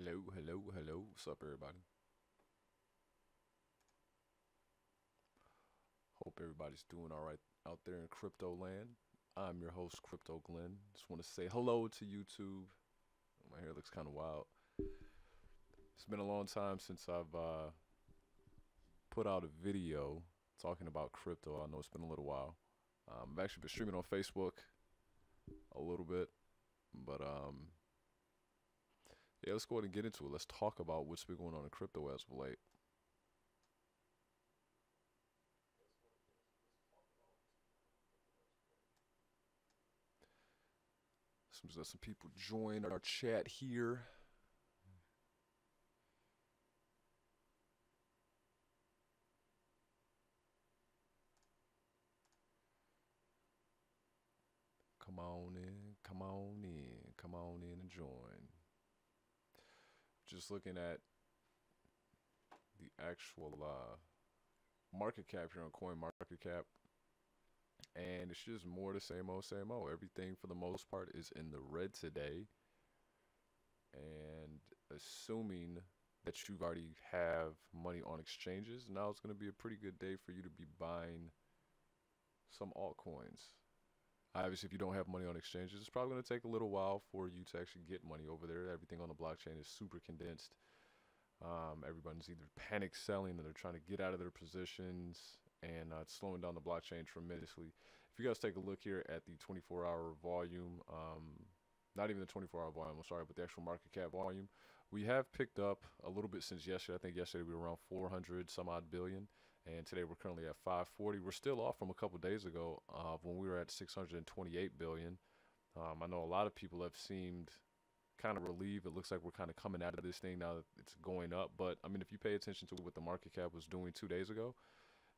Hello, hello, hello. What's up, everybody? Hope everybody's doing all right out there in crypto land. I'm your host, Crypto Glenn. Just want to say hello to YouTube. My hair looks kind of wild. It's been a long time since I've put out a video talking about crypto. I know it's been a little while. I've actually been streaming on Facebook a little bit, but yeah, let's go ahead and get into it. Let's talk about what's been going on in crypto as of late. Seems that some people join our chat here. Come on in, come on in, come on in and join. Just looking at the actual market cap here on Coin Market Cap, and it's just more the same old, same old. Everything for the most part is in the red today, and assuming that you already have money on exchanges, now it's going to be a pretty good day for you to be buying some altcoins. Obviously, if you don't have money on exchanges, it's probably going to take a little while for you to actually get money over there. Everything on the blockchain is super condensed. Everyone's either panic selling or they're trying to get out of their positions, and it's slowing down the blockchain tremendously. If you guys take a look here at the 24-hour volume, not even the 24-hour volume, I'm sorry, but the actual market cap volume, we have picked up a little bit since yesterday. I think yesterday we were around 400 some odd billion, and today we're currently at 540. We're still off from a couple days ago when we were at 628 billion. I know a lot of people have seemed kind of relieved. It looks like we're kind of coming out of this thing now that it's going up. But I mean, if you pay attention to what the market cap was doing 2 days ago,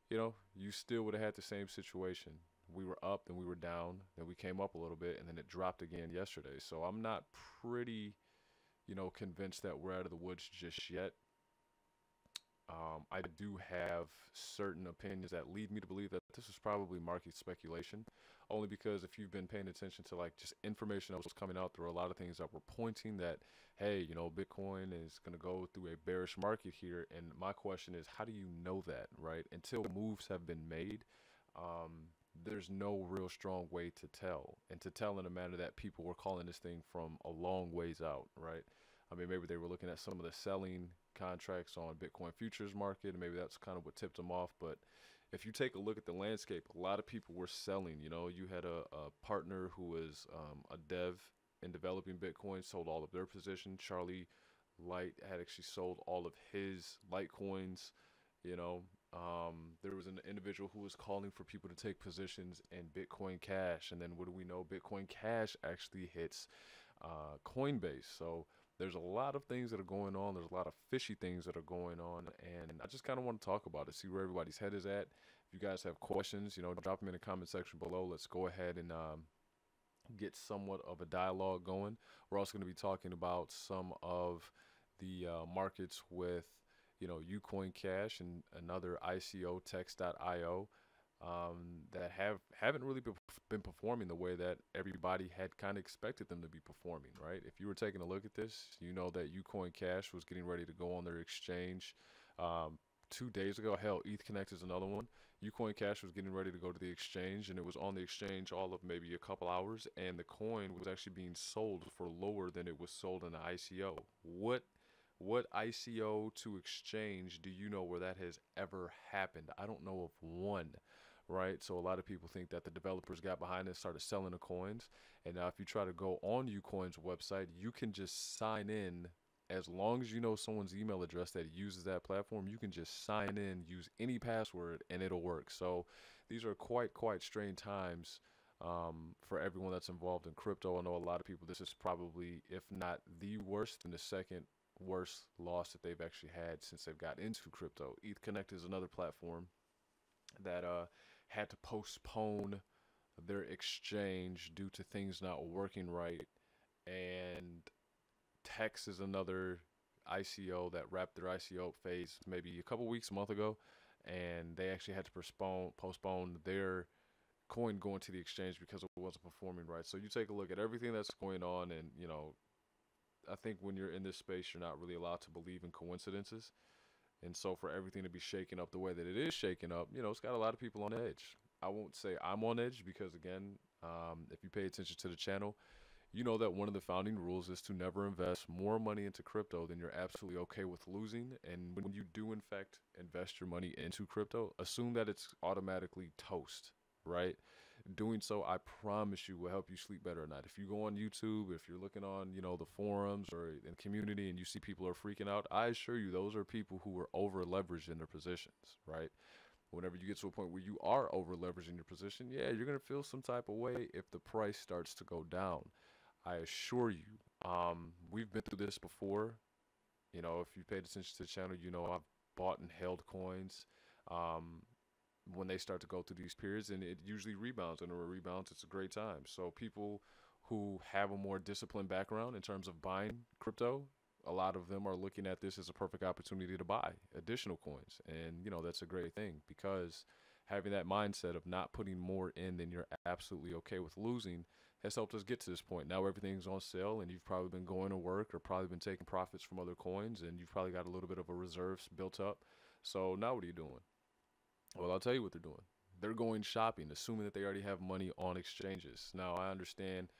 you still would have had the same situation. We were up, then we were down, then we came up a little bit, and then it dropped again yesterday. So I'm not pretty, convinced that we're out of the woods just yet. I do have certain opinions that lead me to believe that this is probably market speculation, only because if you've been paying attention to like just information that was coming out, there were a lot of things that were pointing that, hey, Bitcoin is going to go through a bearish market here. And my question is, how do you know that, right? Until moves have been made, there's no real strong way to tell, and to tell in a manner that people were calling this thing from a long ways out, right? I mean, maybe they were looking at some of the selling contracts on Bitcoin futures market, and maybe that's kind of what tipped them off. But if you take a look at the landscape, a lot of people were selling. You had a partner who was a dev in developing Bitcoin, sold all of their position. Charlie Light had actually sold all of his Litecoins. You know, there was an individual who was calling for people to take positions in Bitcoin Cash, and then what do we know? Bitcoin Cash actually hits Coinbase. So there's a lot of things that are going on. There's a lot of fishy things that are going on, and I just kind of want to talk about it, see where everybody's head is at. If you guys have questions, drop them in the comment section below. Let's go ahead and get somewhat of a dialogue going. We're also going to be talking about some of the markets with, Ucoin Cash and another ICO, Text.io, that haven't really been performing the way that everybody had kind of expected them to be performing, right? If you were taking a look at this, you know that Ucoin Cash was getting ready to go on their exchange 2 days ago. Hell, ETH Connect is another one. Ucoin Cash was getting ready to go to the exchange, and it was on the exchange all of maybe a couple hours, and the coin was actually being sold for lower than it was sold in the ICO. What ICO to exchange do you know where that has ever happened? I don't know of one, right? So a lot of people think that the developers got behind it, started selling the coins. And now if you try to go on Ucoin's website, you can just sign in. As long as you know someone's email address that uses that platform, you can just sign in, use any password, and it'll work. So these are quite strange times for everyone that's involved in crypto. I know a lot of people, this is probably, if not the worst, then the second worst loss that they've actually had since they've got into crypto. ETH Connect is another platform that had to postpone their exchange due to things not working right. And Tex is another ICO that wrapped their ICO phase maybe a couple weeks, a month ago, and they actually had to postpone their coin going to the exchange because it wasn't performing right. So you take a look at everything that's going on, and I think when you're in this space, you're not really allowed to believe in coincidences. And so for everything to be shaken up the way that it is shaken up, it's got a lot of people on edge. I won't say I'm on edge because, again, if you pay attention to the channel, you know that one of the founding rules is to never invest more money into crypto than you're absolutely okay with losing. And when you do, in fact, invest your money into crypto, assume that it's automatically toast, right? Doing so, I promise you, will help you sleep better at night. If you go on YouTube, if you're looking on, the forums or in community and you see people are freaking out, I assure you those are people who are over leveraged in their positions, right? Whenever you get to a point where you are over leveraging your position, yeah, you're going to feel some type of way if the price starts to go down. I assure you, we've been through this before. If you paid attention to the channel, I've bought and held coins. Um, when they start to go through these periods, and it usually rebounds, and when it rebounds, it's a great time. So people who have a more disciplined background in terms of buying crypto, a lot of them are looking at this as a perfect opportunity to buy additional coins. And that's a great thing, because having that mindset of not putting more in than you're absolutely okay with losing has helped us get to this point. Now everything's on sale, and you've probably been going to work or probably been taking profits from other coins, and you've probably got a little bit of a reserves built up. So now what are you doing? Well, I'll tell you what they're doing. They're going shopping, assuming that they already have money on exchanges. Now, I understand,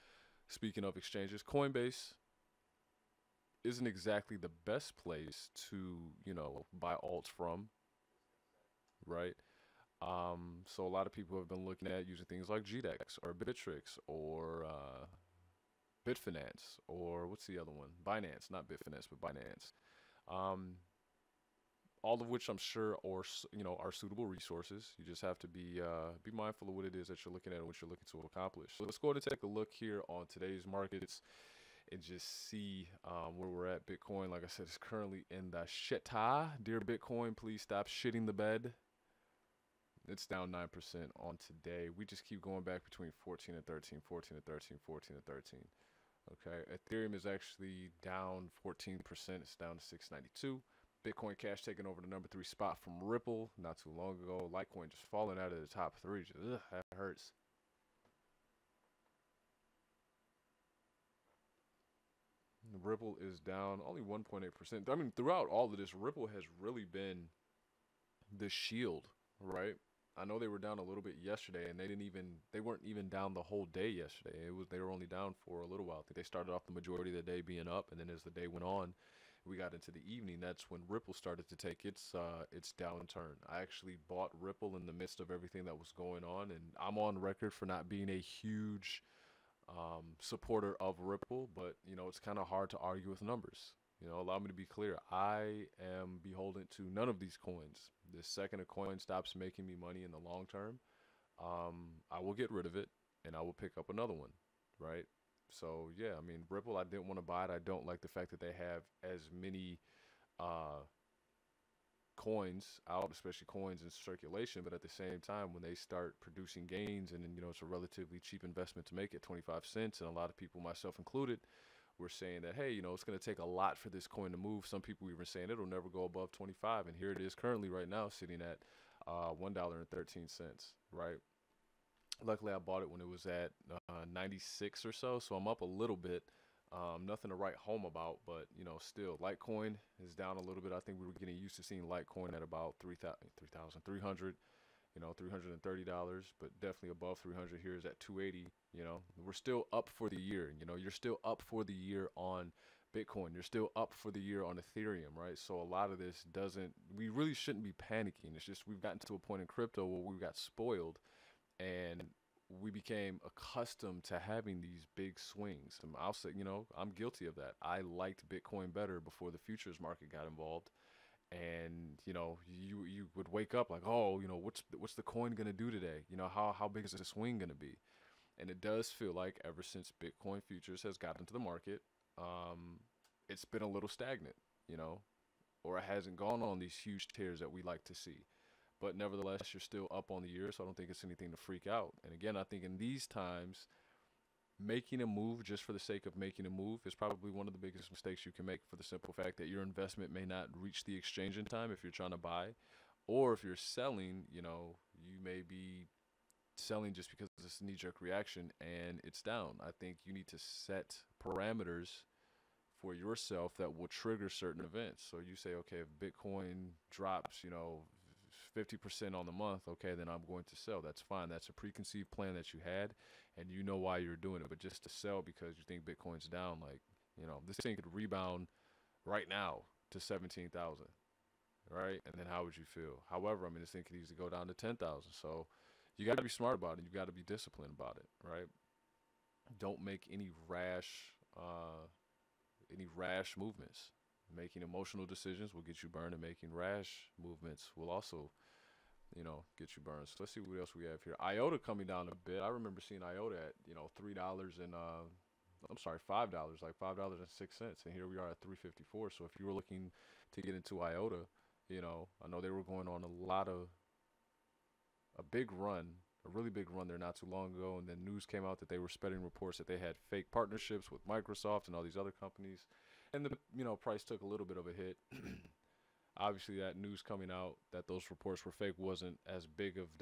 speaking of exchanges, Coinbase isn't exactly the best place to, buy alts from, right? So a lot of people have been looking at using things like GDEX or Bittrex or Bitfinance, or what's the other one? Binance, not Bitfinance, but Binance. Um, all of which I'm sure are suitable resources. You just have to be mindful of what it is that you're looking at and what you're looking to accomplish. So let's go ahead and take a look here on today's markets and just see where we're at. Bitcoin, like I said, is currently in the shitta. Dear Bitcoin, please stop shitting the bed. It's down 9% on today. We just keep going back between 14 and 13, 14 and 13, 14 and 13. Okay, Ethereum is actually down 14%. It's down to 692. Bitcoin Cash taking over the number 3 spot from Ripple not too long ago. Litecoin just falling out of the top 3. Just, that hurts. Ripple is down only 1.8%. I mean, throughout all of this, Ripple has really been the shield, right? I know they were down a little bit yesterday, and they weren't even down the whole day yesterday. They were only down for a little while. I think they started off the majority of the day being up, and then as the day went on, we got into the evening. That's when Ripple started to take its downturn. I actually bought Ripple in the midst of everything that was going on, and I'm on record for not being a huge supporter of Ripple, but it's kind of hard to argue with numbers. Allow me to be clear. I am beholden to none of these coins. The second a coin stops making me money in the long term, I will get rid of it and I will pick up another one, right? So yeah, I mean, Ripple, I didn't want to buy it. I don't like the fact that they have as many uh, coins out, especially coins in circulation. But at the same time, when they start producing gains, and then, it's a relatively cheap investment to make at 25 cents, and a lot of people, myself included, were saying that, hey, it's going to take a lot for this coin to move. Some people even saying it'll never go above 25, and here it is currently right now sitting at $1.13, right? Luckily, I bought it when it was at 96 or so I'm up a little bit. Nothing to write home about, but still, Litecoin is down a little bit. I think we were getting used to seeing Litecoin at about 3,300, $330, but definitely above 300. Here is at 280. We're still up for the year. You're still up for the year on Bitcoin. You're still up for the year on Ethereum, right? So a lot of this we really shouldn't be panicking. It's just we've gotten to a point in crypto where we got spoiled, and we became accustomed to having these big swings. And I'll say, I'm guilty of that. I liked Bitcoin better before the futures market got involved. And you would wake up like, oh, what's the coin gonna do today? How big is the swing gonna be? And it does feel like ever since Bitcoin futures has gotten into the market, it's been a little stagnant, or it hasn't gone on these huge tears that we like to see. But nevertheless, you're still up on the year, so I don't think it's anything to freak out. And again, I think in these times, making a move just for the sake of making a move is probably one of the biggest mistakes you can make, for the simple fact that your investment may not reach the exchange in time if you're trying to buy, or if you're selling, you may be selling just because it's a knee-jerk reaction and it's down. I think you need to set parameters for yourself that will trigger certain events. So you say, okay, if Bitcoin drops, 50% on the month, okay, then I'm going to sell. That's fine. That's a preconceived plan that you had, and you know why you're doing it. But just to sell because you think Bitcoin's down, like, this thing could rebound right now to 17,000, right? And then how would you feel? However, I mean, this thing could easily go down to 10,000. So you got to be smart about it. You got to be disciplined about it, right? Don't make any rash movements. Making emotional decisions will get you burned, and making rash movements will also, get you burned. So let's see what else we have here. IOTA coming down a bit. I remember seeing IOTA at, $3 and I'm sorry, $5, like $5.06, and here we are at 354. So if you were looking to get into IOTA, I know they were going on a big run, a really big run there not too long ago, and then news came out that they were spreading reports that they had fake partnerships with Microsoft and all these other companies, and the price took a little bit of a hit. Obviously, that news coming out that those reports were fake wasn't as big of a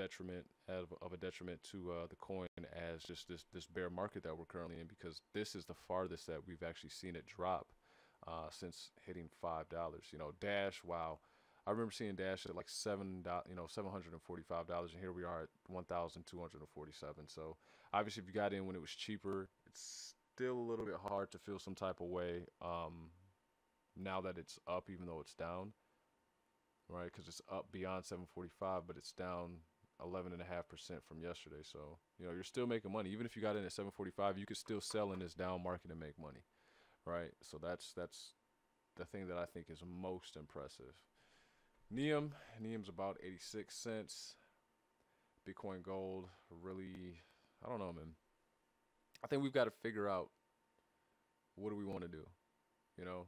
detriment to the coin as just this bear market that we're currently in, because this is the farthest that we've actually seen it drop since hitting $5. Dash, wow. I remember seeing Dash at like $745, and here we are at 1,247. So obviously, if you got in when it was cheaper, it's still a little bit hard to feel some type of way now that it's up, even though it's down, right? Because it's up beyond 745, but it's down 11.5% from yesterday. So you're still making money, even if you got in at 745. You could still sell in this down market and make money, right? So that's the thing that I think is most impressive. Neum's about 86 cents. Bitcoin Gold, really, I don't know, man. I think we've got to figure out what do we want to do, you know?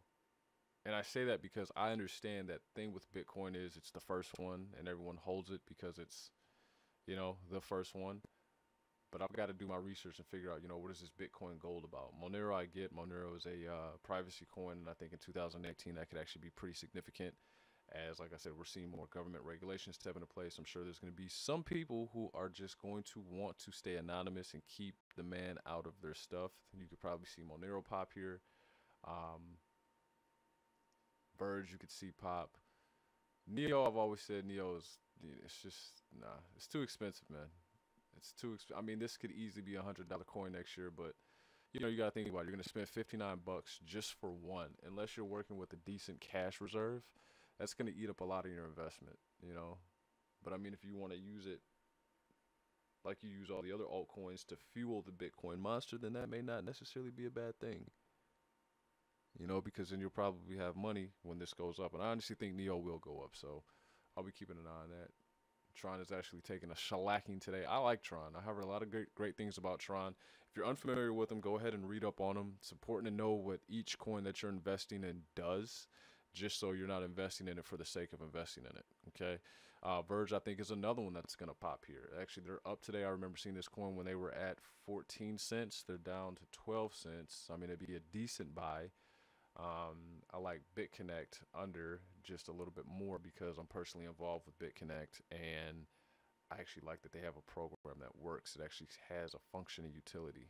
And I say that because I understand that thing with Bitcoin is it's the first one and everyone holds it because it's, the first one. But I've got to do my research and figure out, what is this Bitcoin Gold about? Monero, I get. Monero is a privacy coin, and I think in 2018 that could actually be pretty significant. As, like I said, we're seeing more government regulations step into place. I'm sure there's going to be some people who are just going to want to stay anonymous and keep the man out of their stuff. You could probably see Monero pop here. Verge, you could see pop. Neo, I've always said Neo is, it's just, nah, it's too expensive, man. It's too expensive. I mean, this could easily be $100 coin next year, but you got to think about it. You're going to spend 59 bucks just for one, unless you're working with a decent cash reserve. That's going to eat up a lot of your investment, But I mean, if you want to use it like you use all the other altcoins to fuel the Bitcoin monster, then that may not necessarily be a bad thing, because then you'll probably have money when this goes up. And I honestly think Neo will go up, so I'll be keeping an eye on that. Tron is actually taking a shellacking today. I like Tron. I have a lot of great things about Tron. If you're unfamiliar with them, go ahead and read up on them. It's important to know what each coin that you're investing in does, just so you're not investing in it for the sake of investing in it, okay? Verge, I think, is another one that's going to pop here. Actually, they're up today. I remember seeing this coin when they were at 14 cents. They're down to 12 cents. I mean, it'd be a decent buy. I like BitConnect under just a little bit more because I'm personally involved with BitConnect, and I actually like that they have a program that works. It actually has a functioning utility.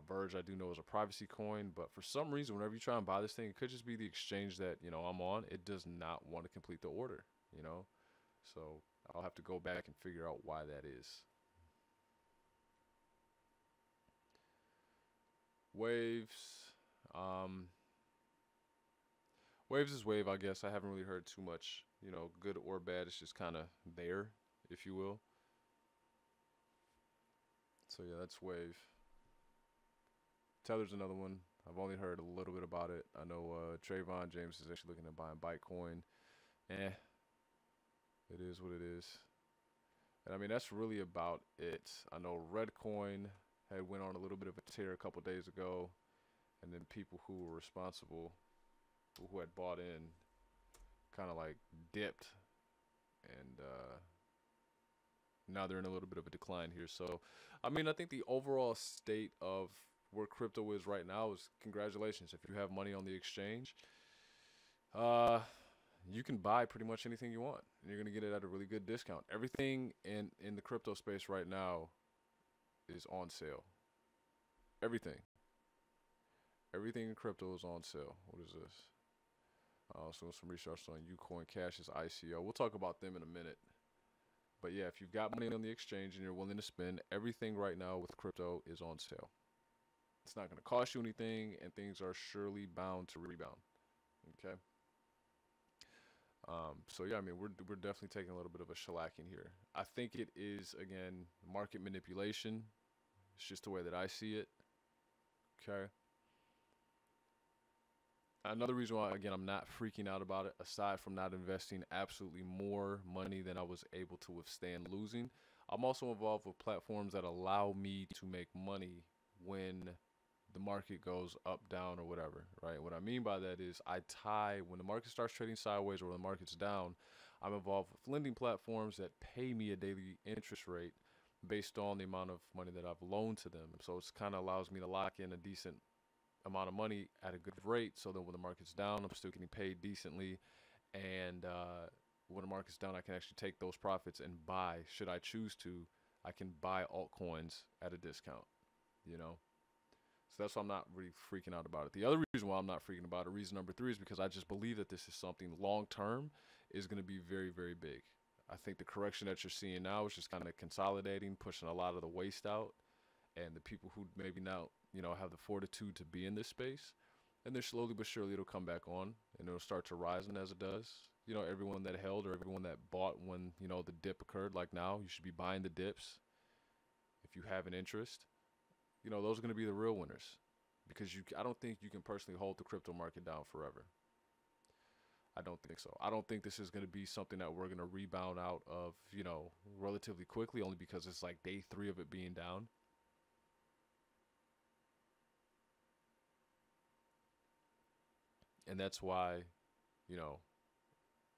Verge, I do know, is a privacy coin, but for some reason, whenever you try and buy this thing, it could just be the exchange that I'm on. It does not want to complete the order, so I'll have to go back and figure out why that is. Waves. Waves is Wave, I guess. I haven't really heard too much, good or bad. It's just kind of there, if you will. So yeah, that's Wave. Tether's another one. I've only heard a little bit about it. I know Trayvon James is actually looking at buying Bitcoin. It is what it is. And I mean, that's really about it. I know Redcoin had went on a little bit of a tear a couple days ago, and then people who were responsible, who had bought in, kind of like dipped, and now they're in a little bit of a decline here. So, I mean, I think the overall state of where crypto is right now is congratulations. If you have money on the exchange, you can buy pretty much anything you want, and you're going to get it at a really good discount. Everything in the crypto space right now is on sale. Everything. Everything in crypto is on sale. What is this? So some research on Ucoin Cash's ICO. We'll talk about them in a minute. But yeah, if you've got money on the exchange and you're willing to spend, everything right now with crypto is on sale. It's not going to cost you anything, and things are surely bound to rebound. Okay. So yeah, I mean, we're definitely taking a little bit of a shellacking here. I think it is, again, market manipulation. It's just the way that I see it. Okay. Another reason why, again, I'm not freaking out about it, aside from not investing absolutely more money than I was able to withstand losing, I'm also involved with platforms that allow me to make money when the market goes up, down, or whatever, right? What I mean by that is when the market starts trading sideways or when the market's down, I'm involved with lending platforms that pay me a daily interest rate based on the amount of money that I've loaned to them. So it's kind of allows me to lock in a decent amount of money at a good rate, so that when the market's down, I'm still getting paid decently, and when the market's down, I can actually take those profits and buy. Should I choose to, I can buy altcoins at a discount. You know, so that's why I'm not really freaking out about it. The other reason why I'm not freaking about it, reason number three, is because I just believe that this is something long term is going to be very, very big. I think the correction that you're seeing now is just kind of consolidating, pushing a lot of the waste out, and the people who maybe now, have the fortitude to be in this space, and then slowly but surely it'll come back on and it'll start to rise. And as it does, everyone that held or everyone that bought when, the dip occurred, like now, you should be buying the dips if you have an interest. Those are going to be the real winners, because I don't think you can personally hold the crypto market down forever. I don't think so. I don't think this is going to be something that we're going to rebound out of, relatively quickly, only because it's like day 3 of it being down. And that's why, you know,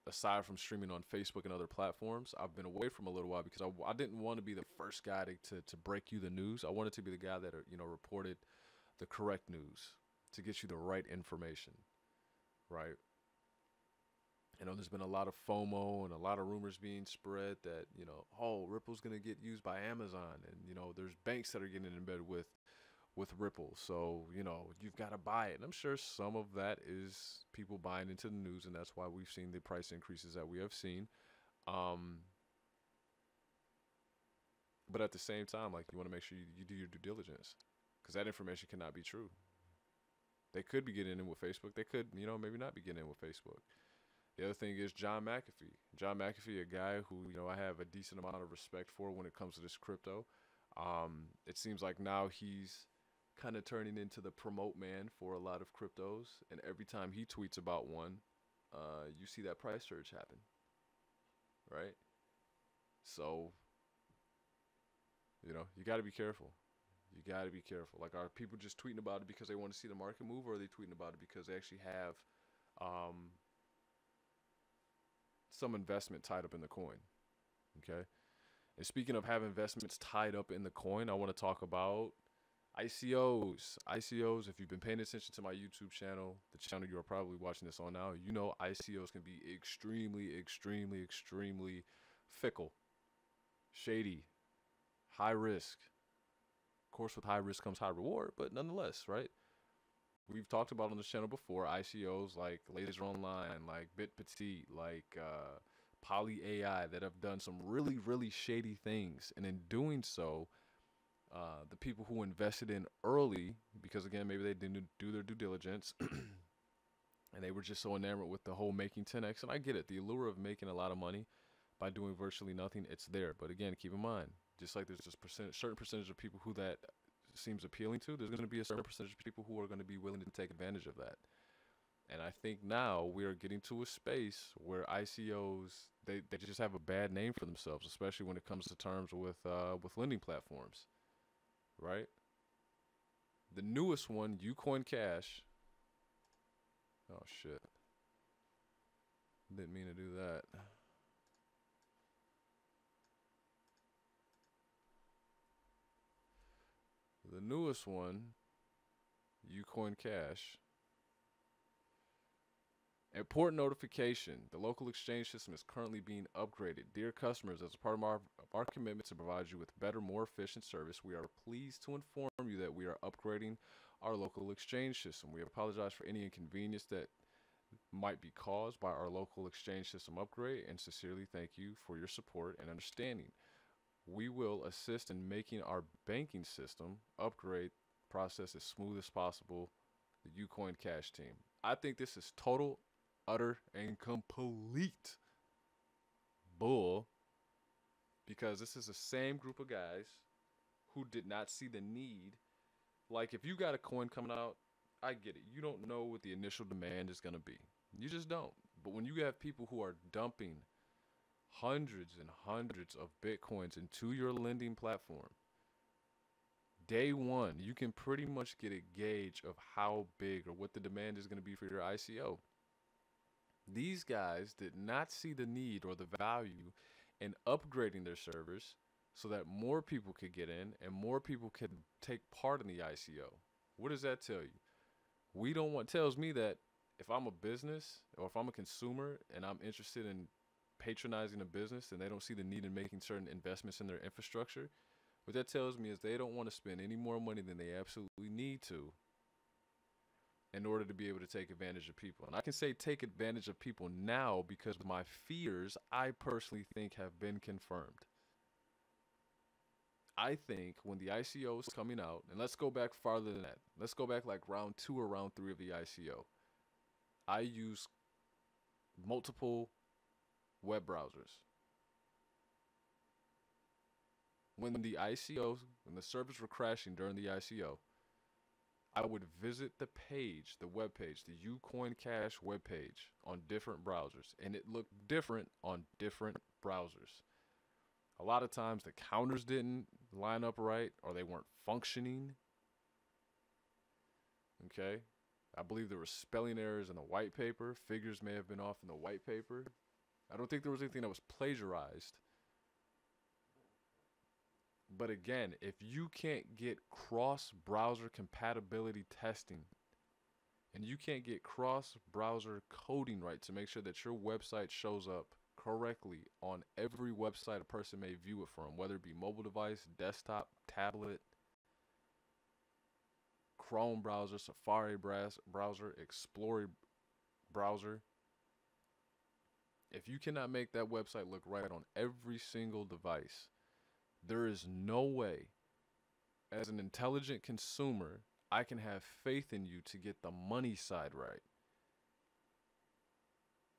aside from streaming on Facebook and other platforms, I've been away from a little while because I didn't want to be the first guy to break you the news. I wanted to be the guy that, reported the correct news to get you the right information, right? There's been a lot of FOMO and a lot of rumors being spread that, oh, Ripple's going to get used by Amazon. And, there's banks that are getting in bed with Ripple. So, you've got to buy it. And I'm sure some of that is people buying into the news, and that's why we've seen the price increases that we have seen. But at the same time, like, you want to make sure you do your due diligence, because that information cannot be true. They could be getting in with Facebook. They could, maybe not be getting in with Facebook. The other thing is John McAfee. John McAfee, a guy who, I have a decent amount of respect for when it comes to this crypto. It seems like now he's kind of turning into the promote man for a lot of cryptos. And every time he tweets about one, you see that price surge happen, right? So, you got to be careful. You got to be careful. Like, are people just tweeting about it because they want to see the market move, or are they tweeting about it because they actually have some investment tied up in the coin? Okay. And speaking of having investments tied up in the coin, I want to talk about ICOs. ICOs, if you've been paying attention to my YouTube channel, the channel you are probably watching this on now, ICOs can be extremely, extremely, extremely fickle, shady, high risk. Of course, with high risk comes high reward, but nonetheless, right? We've talked about on this channel before ICOs like Laser Online, like BitPetite, like Poly AI, that have done some really, really shady things. And in doing so, the people who invested in early, because again, maybe they didn't do their due diligence, and they were just so enamored with the whole making 10x. And I get it, the allure of making a lot of money by doing virtually nothing, it's there. But again, keep in mind, just like there's just certain percentage of people who that seems appealing to, there's going to be a certain percentage of people who are going to be willing to take advantage of that. And I think now we are getting to a space where ICOs, they just have a bad name for themselves, especially when it comes to terms with lending platforms, right? The newest one, Ucoin Cash. Oh shit! Didn't mean to do that. The newest one, Ucoin Cash, Important notification. The local exchange system is currently being upgraded. Dear customers, as a part of our commitment to provide you with better, more efficient service, we are pleased to inform you that we are upgrading our local exchange system. We apologize for any inconvenience that might be caused by our local exchange system upgrade and sincerely thank you for your support and understanding. We will assist in making our banking system upgrade process as smooth as possible. The Ucoin Cash team. I think this is total, utter, and complete bull because this is the same group of guys who did not see the need. Like, if you got a coin coming out, I get it. You don't know what the initial demand is going to be. You just don't. But when you have people who are dumping hundreds and hundreds of Bitcoins into your lending platform, day one, you can pretty much get a gauge of how big or what the demand is going to be for your ICO. These guys did not see the need or the value in upgrading their servers so that more people could get in and more people could take part in the ICO. What does that tell you? We don't want, tells me that if I'm a business or if I'm a consumer and I'm interested in patronizing a business and they don't see the need in making certain investments in their infrastructure, what that tells me is they don't want to spend any more money than they absolutely need to in order to be able to take advantage of people. And I can say take advantage of people now because my fears, I personally think, have been confirmed. I think when the ICO is coming out, and let's go back farther than that. Let's go back like round 2 or round 3 of the ICO. I use multiple web browsers. When the ICO, when the servers were crashing during the ICO, I would visit the page, the web page, the Ucoin Cash web page on different browsers, and it looked different on different browsers. A lot of times the counters didn't line up right or they weren't functioning. Okay? I believe there were spelling errors in the white paper. Figures may have been off in the white paper. I don't think there was anything that was plagiarized. But again, if you can't get cross-browser compatibility testing and you can't get cross-browser coding right to make sure that your website shows up correctly on every website a person may view it from, whether it be mobile device, desktop, tablet, Chrome browser, Safari browser, Explorer browser, if you cannot make that website look right on every single device, there is no way, as an intelligent consumer, I can have faith in you to get the money side right.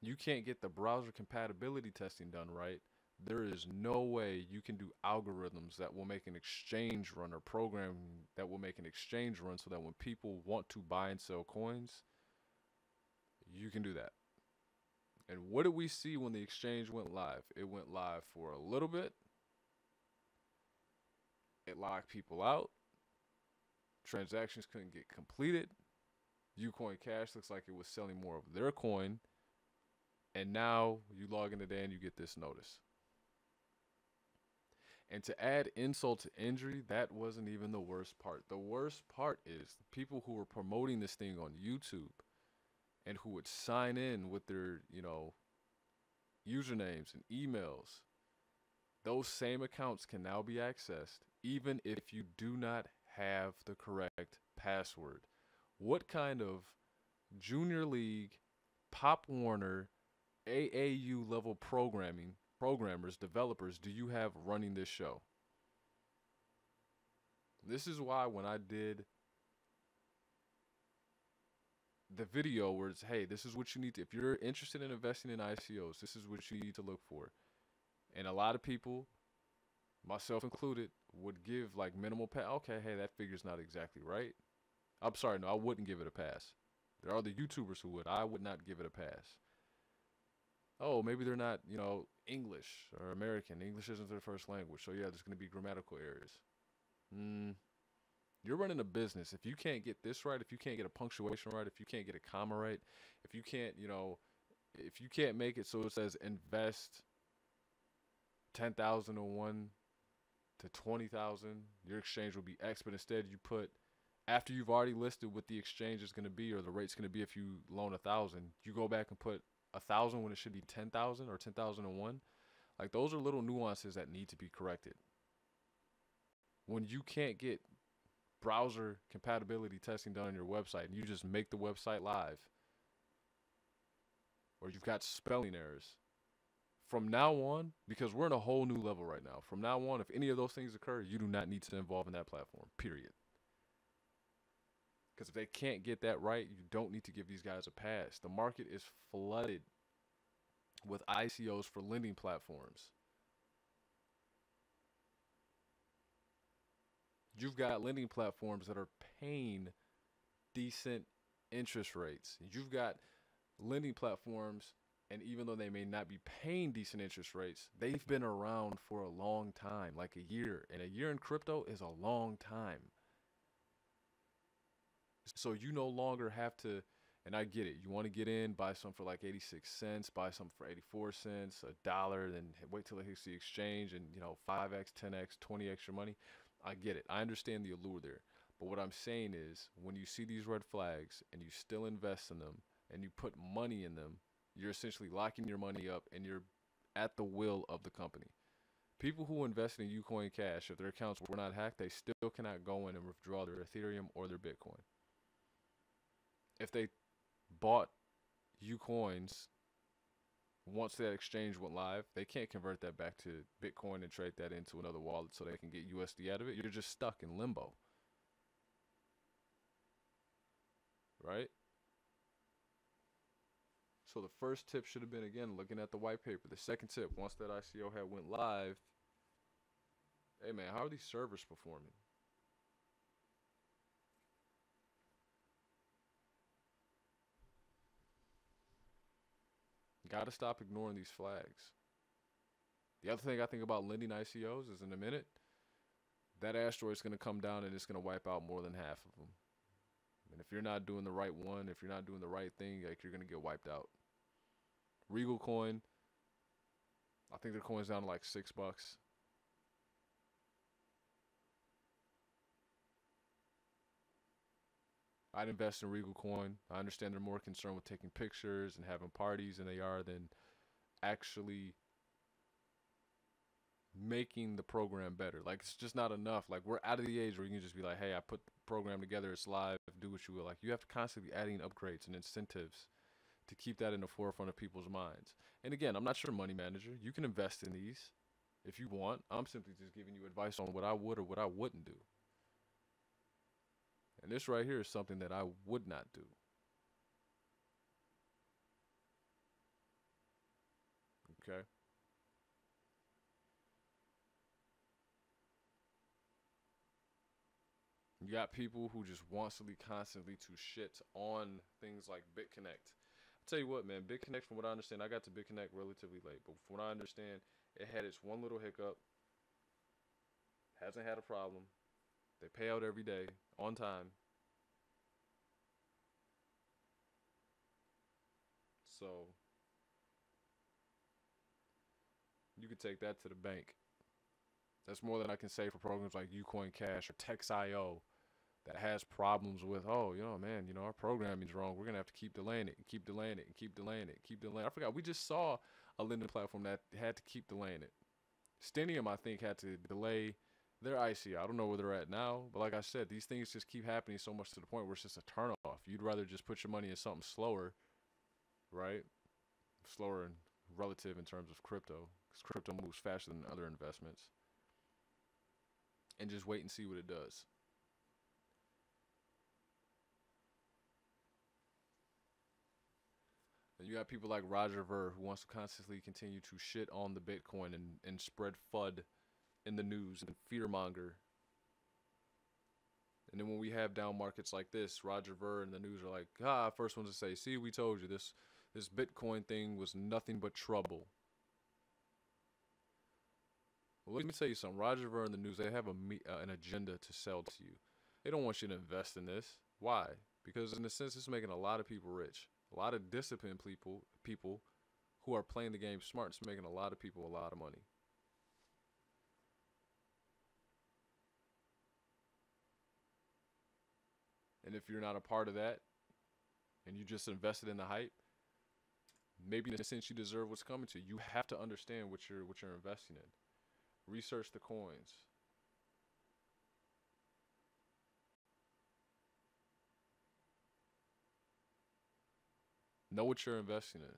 You can't get the browser compatibility testing done right. There is no way you can do algorithms that will make an exchange run or programming that will make an exchange run so that when people want to buy and sell coins, you can do that. And what did we see when the exchange went live? It went live for a little bit. It locked people out. Transactions couldn't get completed. Ucoin Cash looks like it was selling more of their coin. And now you log in today and you get this notice. And to add insult to injury, that wasn't even the worst part. The worst part is the people who were promoting this thing on YouTube and who would sign in with their, usernames and emails. Those same accounts can now be accessed even if you do not have the correct password. What kind of Junior League, Pop Warner, AAU level programmers, developers do you have running this show? This is why when I did the video where it's, hey, this is what you need to, if you're interested in investing in ICOs, this is what you need to look for. And a lot of people, myself included, would give like minimal okay, hey, that figure's not exactly right. I'm sorry, no, I wouldn't give it a pass. There are the YouTubers who would. I would not give it a pass. Oh, maybe they're not, English or American. English isn't their first language. So, yeah, there's going to be grammatical errors. You're running a business. If you can't get this right, if you can't get a punctuation right, if you can't get a comma right, if you can't, if you can't make it so it says invest 10,001 to 20,000, your exchange will be X, but instead you put After you've already listed what the exchange is going to be or the rate's going to be if you loan 1,000, you go back and put 1,000 when it should be 10,000 or 10,001. Like those are little nuances that need to be corrected. When you can't get browser compatibility testing done on your website and you just make the website live, or you've got spelling errors, from now on, because we're in a whole new level right now, from now on, if any of those things occur, you do not need to involve in that platform, period. Because if they can't get that right, you don't need to give these guys a pass. The market is flooded with ICOs for lending platforms. You've got lending platforms that are paying decent interest rates. You've got lending platforms, and even though they may not be paying decent interest rates, they've been around for a long time, like a year. And a year in crypto is a long time. So you no longer have to, and I get it, you want to get in, buy some for like 86 cents, buy some for 84 cents, $1, then wait till it hits the exchange and, 5x, 10x, 20x your money. I get it. I understand the allure there. But what I'm saying is when you see these red flags and you still invest in them and you put money in them, you're essentially locking your money up and you're at the will of the company. People who invest in Ucoin Cash, if their accounts were not hacked, they still cannot go in and withdraw their Ethereum or their Bitcoin. If they bought Ucoins once that exchange went live, they can't convert that back to Bitcoin and trade that into another wallet so they can get USD out of it. You're just stuck in limbo. Right? So the first tip should have been, again, looking at the white paper. The second tip, once that ICO had went live, hey man, how are these servers performing? Gotta stop ignoring these flags. The other thing I think about lending ICOs is in a minute, that asteroid's going to come down and it's going to wipe out more than half of them. And if you're not doing the right one, if you're not doing the right thing, like you're going to get wiped out. Regal Coin, I think their coin's down to like $6. I'd invest in Regal Coin. I understand they're more concerned with taking pictures and having parties than they are than actually making the program better. Like it's just not enough. Like we're out of the age where you can just be like, hey, I put the program together, it's live, do what you will. Like you have to constantly be adding upgrades and incentives to keep that in the forefront of people's minds. And again, I'm not your money manager. You can invest in these if you want. I'm simply just giving you advice on what I would or what I wouldn't do. And this right here is something that I would not do. Okay? You got people who just constantly to shit on things like BitConnect. I'll tell you what, man, BitConnect, from what I understand, I got to BitConnect relatively late, but from what I understand, it had its one little hiccup, hasn't had a problem. They pay out every day, on time. So you could take that to the bank. That's more than I can say for programs like Ucoin Cash or TextIO that has problems with, oh, man, our programming's wrong. We're going to have to keep delaying it and keep delaying it and keep delaying it and keep delaying it. I forgot, we just saw a lending platform that had to keep delaying it. Stenium, I think, had to delay their ICO. I don't know where they're at now, but like I said, these things just keep happening so much to the point where it's just a turnoff. You'd rather just put your money in something slower, right? Slower and relative in terms of crypto, because crypto moves faster than other investments, and just wait and see what it does. And you got people like Roger Ver who wants to constantly continue to shit on the Bitcoin and spread FUD in the news and fearmonger. And then when we have down markets like this, Roger Ver and the news are like, first ones to say, see, we told you this Bitcoin thing was nothing but trouble. Well, let me tell you something. Roger Ver and the news, they have an agenda to sell to you. They don't want you to invest in this. Why? Because in a sense, it's making a lot of people rich. A lot of disciplined people who are playing the game smart. It's making a lot of people a lot of money. And if you're not a part of that and you just invested in the hype, maybe in a sense you deserve what's coming to you. You have to understand what you're investing in. Research the coins. Know what you're investing in.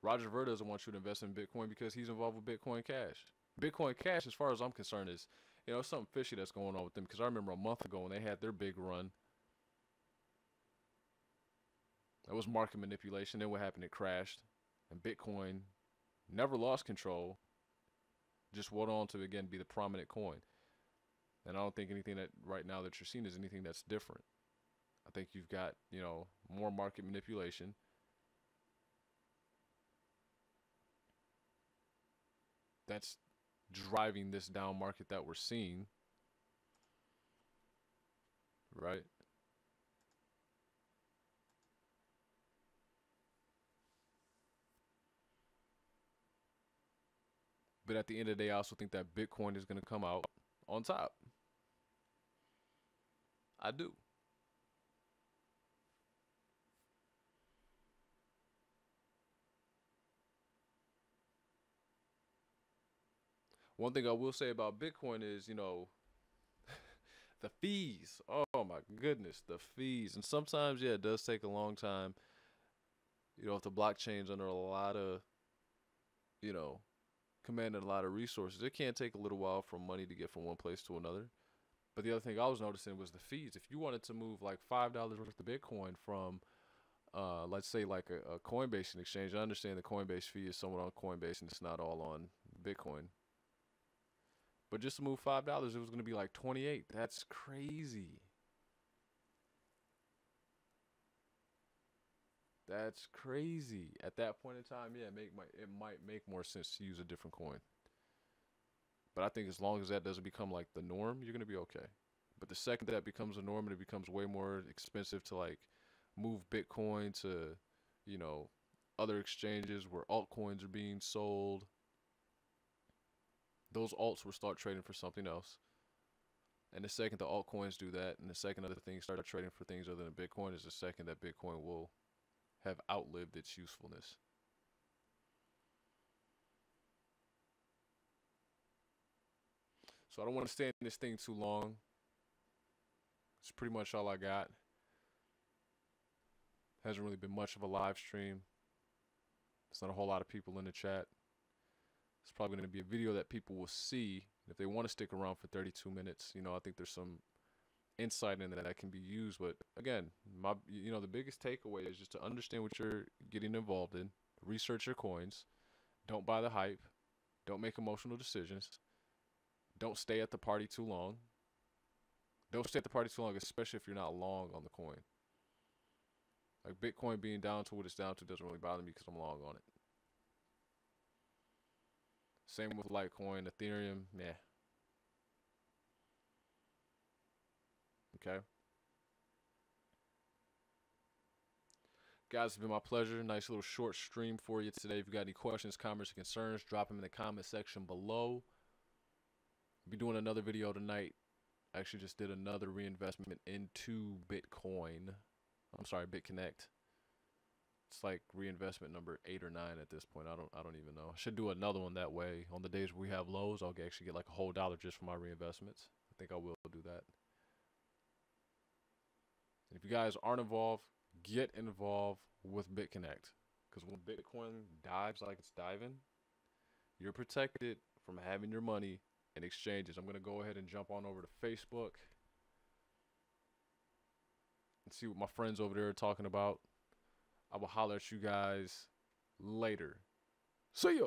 Roger Ver doesn't want you to invest in Bitcoin because he's involved with Bitcoin Cash. Bitcoin Cash, as far as I'm concerned, is, something fishy that's going on with them. Because I remember a month ago when they had their big run, that was market manipulation. Then what happened? It crashed, and Bitcoin never lost control. Just went on to again be the prominent coin. And I don't think anything that right now that you're seeing is anything that's different. I think you've got more market manipulation. That's driving this down market that we're seeing, right? But at the end of the day, I also think that Bitcoin is going to come out on top. I do. One thing I will say about Bitcoin is, the fees. Oh my goodness, the fees. And sometimes, yeah, it does take a long time. If the blockchain's under a lot of, commanding a lot of resources, it can take a little while for money to get from one place to another. But the other thing I was noticing was the fees. If you wanted to move like $5 worth of Bitcoin from, let's say like a Coinbase exchange, I understand the Coinbase fee is somewhat on Coinbase and it's not all on Bitcoin. But just to move $5, it was going to be like 28. That's crazy. That's crazy. At that point in time, yeah, it might make more sense to use a different coin. But I think as long as that doesn't become like the norm, you're gonna be okay. But the second that becomes a norm and it becomes way more expensive to like move Bitcoin to, you know, other exchanges where altcoins are being sold, those alts will start trading for something else. And the second the altcoins do that, and the second other things start trading for things other than Bitcoin, is the second that Bitcoin will have outlived its usefulness. So I don't want to stay in this thing too long. It's pretty much all I got. Hasn't really been much of a live stream. There's not a whole lot of people in the chat. It's probably going to be a video that people will see. If they want to stick around for 32 minutes, you know, I think there's some insight in that can be used. But again, the biggest takeaway is just to understand what you're getting involved in. Research your coins. Don't buy the hype. Don't make emotional decisions. Don't stay at the party too long. Don't stay at the party too long, especially if you're not long on the coin. Like Bitcoin being down to what it's down to doesn't really bother me because I'm long on it. Same with Litecoin, Ethereum, meh. Okay. Guys, it's been my pleasure. Nice little short stream for you today. If you got any questions, comments, or concerns, drop them in the comment section below. I'll be doing another video tonight. I actually just did another reinvestment into Bitcoin. I'm sorry, BitConnect. It's like reinvestment number 8 or 9 at this point. I don't even know. I should do another one that way. On the days we have lows, I'll actually get like a whole dollar just for my reinvestments. I think I will do that. And if you guys aren't involved, get involved with BitConnect. Because when Bitcoin dives like it's diving, you're protected from having your money in exchanges. I'm going to go ahead and jump on over to Facebook and see what my friends over there are talking about. I will holler at you guys later. See ya.